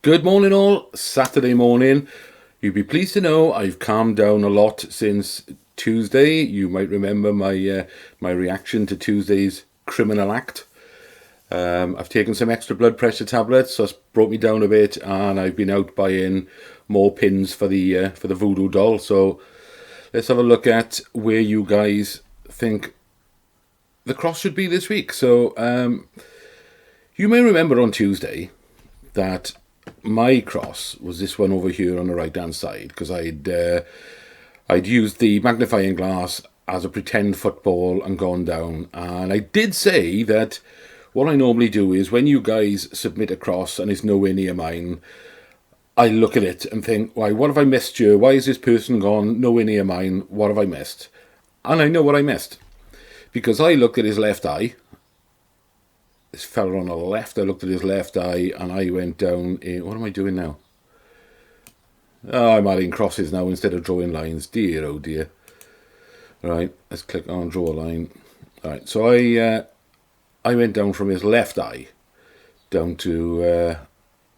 Good morning all, Saturday morning. You'd be pleased to know I've calmed down a lot since Tuesday. You might remember my reaction to Tuesday's criminal act. I've taken some extra blood pressure tablets, so it's brought me down a bit, and I've been out buying more pins for the voodoo doll. So let's have a look at where you guys think the cross should be this week. So you may remember on Tuesday that my cross was this one over here on the right hand side, because I'd used the magnifying glass as a pretend football and gone down. And I did say that what I normally do is when you guys submit a cross and it's nowhere near mine, I look at it and think, why, what have I missed here? Why is this person gone nowhere near mine? What have I missed? And I know what I missed, because I looked at his left eye. This fella on the left, I looked at his left eye and I went down in, what am I doing now? Oh, I'm adding crosses now instead of drawing lines. Dear, oh dear. Right, let's click on draw a line. Right, so I went down from his left eye down to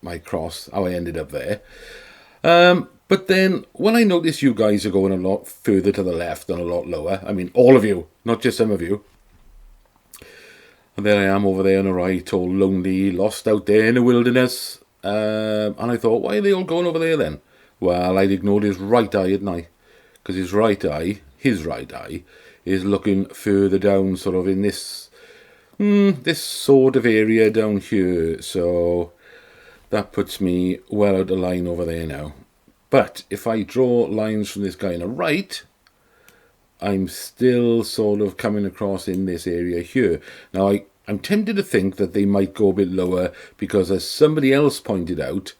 my cross, how I ended up there. But then when I noticed you guys are going a lot further to the left and a lot lower, I mean all of you, not just some of you, and there I am over there on the right, all lonely, lost out there in the wilderness. And I thought, why are they all going over there then? Well, I'd ignored his right eye, hadn't I? Because his right eye, is looking further down, sort of in this sort of area down here. So that puts me well out of line over there now. But if I draw lines from this guy on the right, I'm still sort of coming across in this area here. Now, I'm tempted to think that they might go a bit lower because, as somebody else pointed out,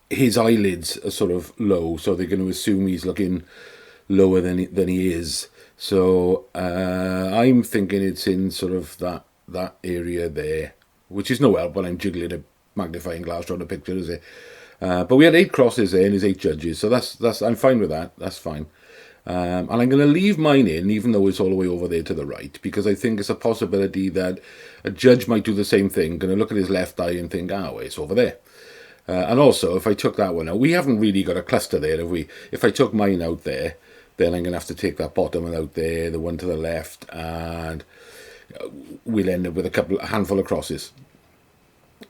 his eyelids are sort of low, so they're going to assume he's looking lower than he is. So I'm thinking it's in sort of that area there, which is no help when I'm jiggling a magnifying glass around a picture, is it? But we had 8 crosses there and there's 8 judges, so that's I'm fine with that. That's fine. And I'm going to leave mine in, even though it's all the way over there to the right, because I think it's a possibility that a judge might do the same thing, going to look at his left eye and think, well, it's over there. And also, if I took that one out, we haven't really got a cluster there, have we? If I took mine out there, then I'm going to have to take that bottom one out there, the one to the left, and we'll end up with a handful of crosses.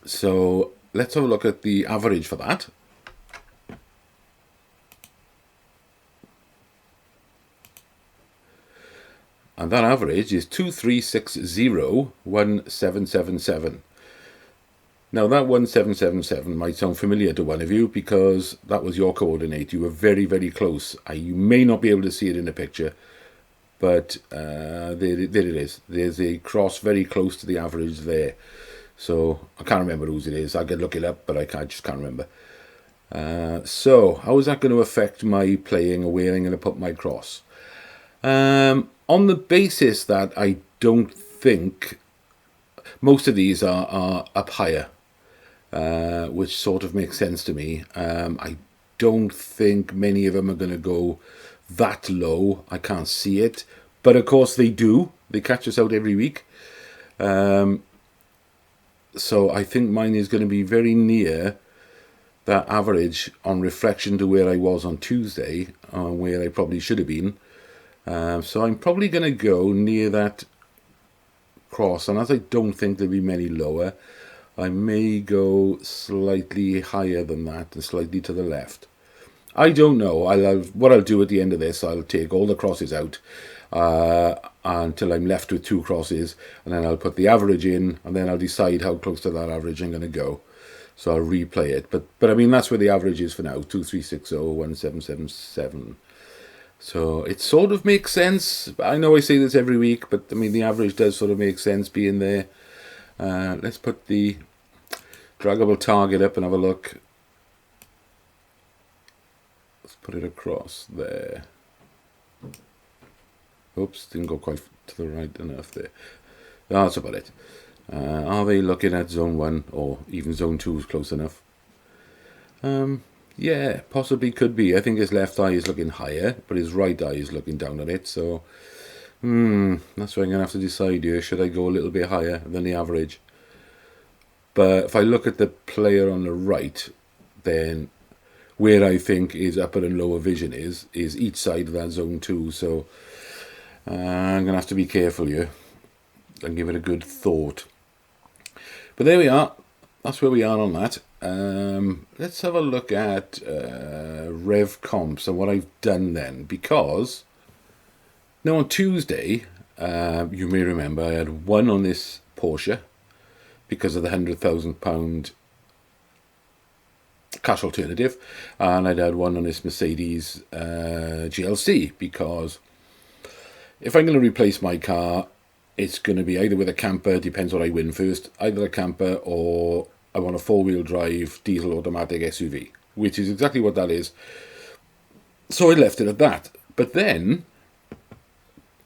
So let's have a look at the average for that. And that average is 23601777. Now that 1777 might sound familiar to one of you because that was your coordinate. You were very, very close. You may not be able to see it in the picture, but there it is. There's a cross very close to the average there. So I can't remember whose it is. I could look it up, but I just can't remember. So how is that going to affect my playing or where I'm going to put my cross? On the basis that I don't think most of these are up higher, which sort of makes sense to me. I don't think many of them are going to go that low. I can't see it, but of course they do. They catch us out every week. So I think mine is going to be very near that average on reflection to where I was on Tuesday, where I probably should have been. So I'm probably going to go near that cross, and as I don't think there'll be many lower, I may go slightly higher than that and slightly to the left. I don't know. What I'll do at the end of this, I'll take all the crosses out until I'm left with 2 crosses, and then I'll put the average in, and then I'll decide how close to that average I'm going to go. So I'll replay it. But I mean, that's where the average is for now, 23601777. So it sort of makes sense. I know I say this every week, but I mean the average does sort of make sense being there. Let's put the draggable target up and have a look. Let's put it across there. Oops, didn't go quite to the right enough there. That's about it. Are they looking at zone 1 or even zone 2 is close enough? Yeah, possibly could be. I think his left eye is looking higher, but his right eye is looking down at it. So, that's what I'm going to have to decide here. Should I go a little bit higher than the average? But if I look at the player on the right, then where I think his upper and lower vision is each side of that zone 2. So I'm going to have to be careful here and give it a good thought. But there we are. That's where we are on that. Let's have a look at Revcomps and what I've done then. Because now on Tuesday, you may remember I had one on this Porsche because of the £100,000 cash alternative, and I'd had one on this Mercedes GLC because if I'm going to replace my car, it's going to be either with a camper, depends what I win first, either a camper or I want a 4-wheel drive diesel automatic SUV, which is exactly what that is. So I left it at that. But then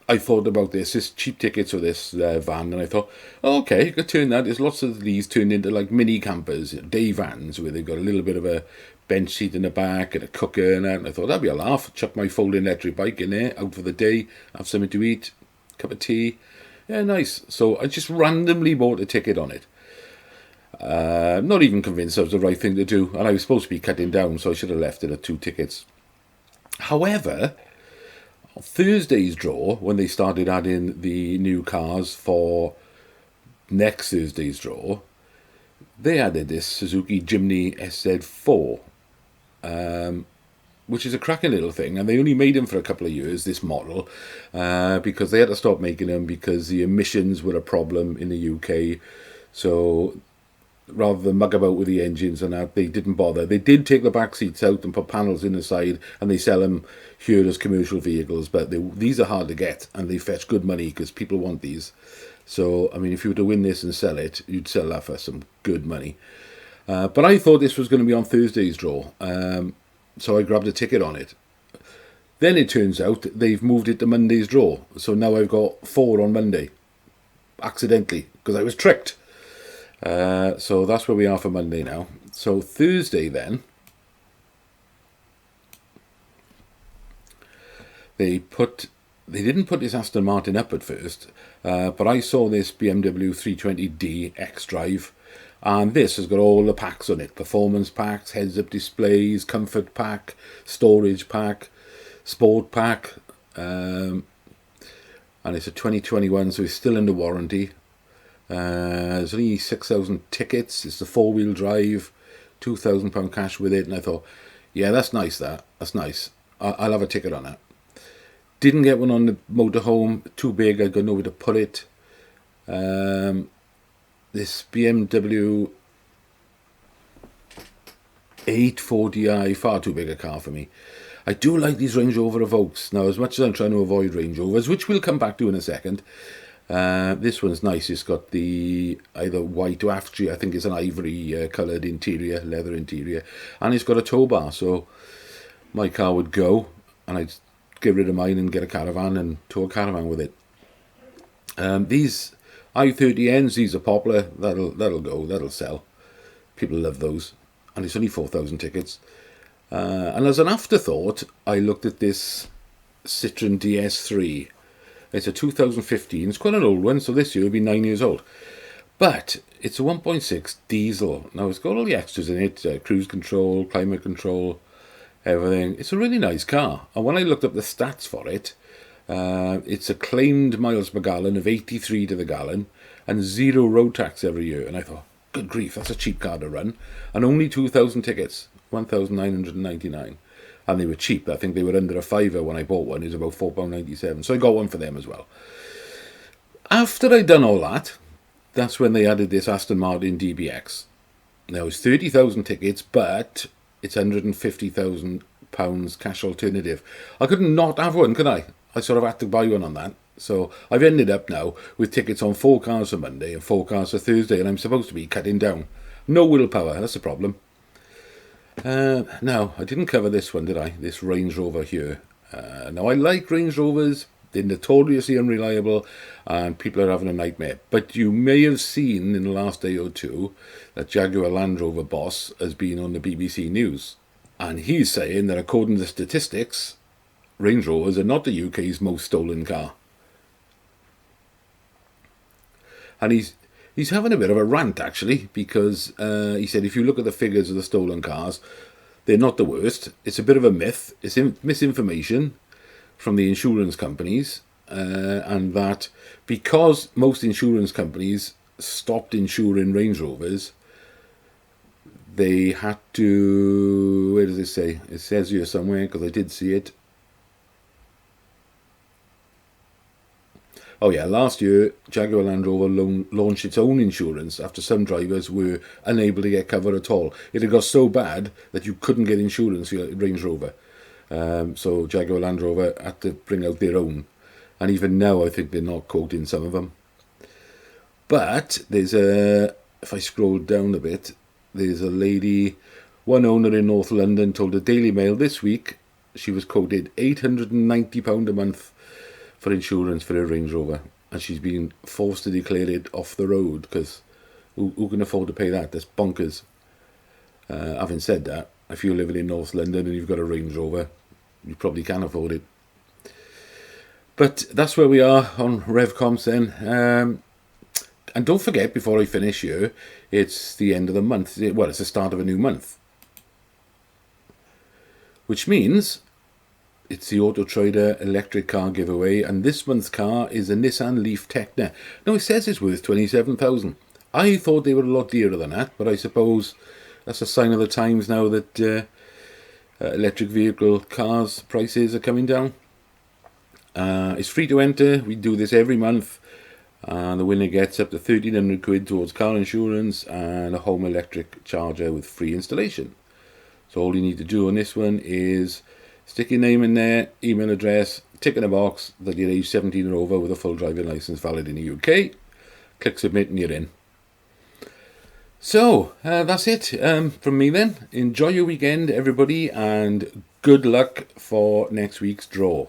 I thought about this cheap tickets for this van, and I thought, oh, okay, you could turn that. There's lots of these turned into like mini campers, day vans, where they've got a little bit of a bench seat in the back and a cooker and that. And I thought, that'd be a laugh. Chuck my folding electric bike in there, out for the day, have something to eat, cup of tea. Yeah, nice. So I just randomly bought a ticket on it. Not even convinced that was the right thing to do. And I was supposed to be cutting down, so I should have left it at 2 tickets. However, on Thursday's draw, when they started adding the new cars for next Thursday's draw, they added this Suzuki Jimny SZ4, which is a cracking little thing, and they only made them for a couple of years, this model, because they had to stop making them because the emissions were a problem in the UK. So rather than mug about with the engines and that, they didn't bother. They did take the back seats out and put panels in the side, and they sell them here as commercial vehicles, but these are hard to get, and they fetch good money because people want these. So, I mean, if you were to win this and sell it, you'd sell that for some good money. But I thought this was going to be on Thursday's draw, so I grabbed a ticket on it. Then it turns out they've moved it to Monday's draw, so now I've got 4 on Monday, accidentally, because I was tricked. So that's where we are for Monday now. So Thursday then, they didn't put this Aston Martin up at first, but I saw this BMW 320d X-Drive, and this has got all the packs on it: performance packs, heads-up displays, comfort pack, storage pack, sport pack, and it's a 2021, so it's still under warranty. There's only 6,000 tickets. It's the 4-wheel drive, £2,000 cash with it, and I thought, yeah, that's nice. That's nice. I'll have a ticket on that. Didn't get one on the motorhome, too big. I got nowhere to put it. This BMW 840i, far too big a car for me. I do like these Range Rover Evoques. Now, as much as I'm trying to avoid Range Rovers, which we'll come back to in a second, this one's nice. It's got the either white or actually I think it's an ivory coloured interior, leather interior, and it's got a tow bar, so my car would go and I'd get rid of mine and get a caravan and tow a caravan with it. These i30Ns, these are popular. That'll go, that'll sell. People love those, and it's only 4,000 tickets. And as an afterthought, I looked at this Citroen DS3. It's a 2015. It's quite an old one, so this year it'll be 9 years old. But it's a 1.6 diesel. Now, it's got all the extras in it, cruise control, climate control, everything. It's a really nice car. And when I looked up the stats for it, it's a claimed miles per gallon of 83 to the gallon and 0 road tax every year. And I thought, good grief, that's a cheap car to run. And only 2,000 tickets, 1,999. And they were cheap. I think they were under a fiver when I bought one. It was about £4.97. So I got one for them as well. After I'd done all that, that's when they added this Aston Martin DBX. Now it's 30,000 tickets, but it's £150,000 cash alternative. I couldn't not have one, could I? I sort of had to buy one on that. So I've ended up now with tickets on 4 cars for Monday and 4 cars for Thursday, and I'm supposed to be cutting down. No willpower, that's the problem. Now, I didn't cover this one, did I? This Range Rover here. Now, I like Range Rovers. They're notoriously unreliable, and people are having a nightmare. But you may have seen in the last day or two that Jaguar Land Rover boss has been on the BBC News. And he's saying that according to statistics, Range Rovers are not the UK's most stolen car. And He's having a bit of a rant, actually, because he said if you look at the figures of the stolen cars, they're not the worst. It's a bit of a myth. It's misinformation from the insurance companies, and that because most insurance companies stopped insuring Range Rovers, they had to... Where does it say? It says here somewhere, because I did see it. Oh yeah, last year, Jaguar Land Rover launched its own insurance after some drivers were unable to get cover at all. It had got so bad that you couldn't get insurance for your Range Rover. So Jaguar Land Rover had to bring out their own. And even now, I think they're not quoting some of them. But there's a... If I scroll down a bit, there's a lady... One owner in North London told the Daily Mail this week she was quoted £890 a month for insurance for her Range Rover, and she's been forced to declare it off the road because who can afford to pay that? That's bonkers. Having said that, if you're living in North London and you've got a Range Rover, you probably can afford it. But that's where we are on Revcomps then. And don't forget, before I finish here, it's the end of the month. Well, it's the start of a new month, which means it's the Auto Trader electric car giveaway, and this month's car is a Nissan Leaf Techna. Now, it says it's worth $27,000. I thought they were a lot dearer than that, but I suppose that's a sign of the times now that electric vehicle cars prices are coming down. It's free to enter. We do this every month, and the winner gets up to £1,300 towards car insurance and a home electric charger with free installation. So all you need to do on this one is stick your name in there, email address, tick in a box that you're age 17 or over with a full driving licence valid in the UK. Click submit and you're in. So, that's it from me then. Enjoy your weekend, everybody, and good luck for next week's draw.